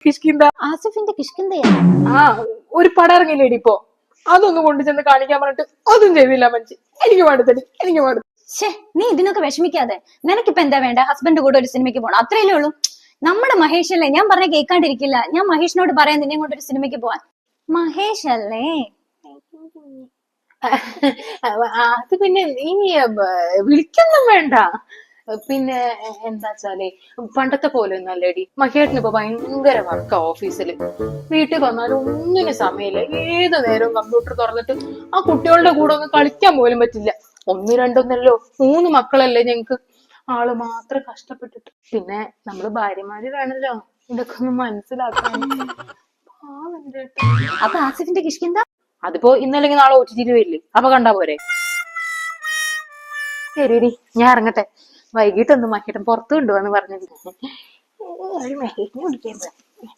കിഷ്കിന്ത. ആസിഫിന്റെ കിഷ്കിന്തയാ? ആ ഒരു പടം ഇറങ്ങില്ലേടി ഇപ്പൊ, അതൊന്ന് കൊണ്ടു ചെന്ന് കാണിക്കാൻ പറഞ്ഞിട്ട് അതും ചെയ്തില്ല മനുഷ്യ. എനിക്ക് പാടത്തടി, എനിക്ക് പാടും. ഷേ, നീ ഇതിനൊക്കെ വിഷമിക്കാതെ. നിനക്കിപ്പോ എന്താ വേണ്ട? ഹസ്ബൻഡ് കൂടെ ഒരു സിനിമയ്ക്ക് പോകണം, അത്രയല്ലേ ഉള്ളൂ. നമ്മുടെ മഹേഷ് അല്ലേ, ഞാൻ പറഞ്ഞ കേൾക്കാണ്ടിരിക്കില്ല. ഞാൻ മഹേഷിനോട് പറയാൻ നിന്നെ കൊണ്ട് ഒരു സിനിമയ്ക്ക് പോവാൻ. മഹേഷ് അല്ലേ? അത് പിന്നെ നീ വിളിക്കൊന്നും വേണ്ട. പിന്നെ എന്താച്ചാലേ പണ്ടത്തെ പോലെ ഒന്നും അല്ലേടി. മഹേട്ടിന് ഇപ്പൊ ഭയങ്കര വർക്കാ ഓഫീസില്. വീട്ടിൽ വന്നാലും ഒന്നിനും സമയമില്ല. ഏത് നേരവും കമ്പ്യൂട്ടർ തുറന്നിട്ട് ആ കുട്ടികളുടെ കൂടെ ഒന്ന് കളിക്കാൻ പോലും പറ്റില്ല. 1, 2 3 മക്കളല്ലേ ഞങ്ങക്ക്. ആള് മാത്രം കഷ്ടപ്പെട്ടിട്ട്. പിന്നെ നമ്മള് ഭാര്യമാര് വേണല്ലോ ഇതൊക്കെ ഒന്ന് മനസ്സിലാക്കാൻ. അപ്പൊ ആസിഫിന്റെ കിഷ്കിന്ത അതിപ്പോ ഇന്നല്ലെങ്കിൽ നാളെ OTT വരില്ലേ, അപ്പൊ കണ്ടാ പോരെ. ശരിടി, ഞാൻ ഇറങ്ങട്ടെ. വൈകിട്ടൊന്ന് മഹിട്ടൻ പുറത്തു കൊണ്ടുപോവാന്ന് പറഞ്ഞിട്ടുണ്ട്. ഒരു മഹേഷിനെ വിളിക്കാൻ.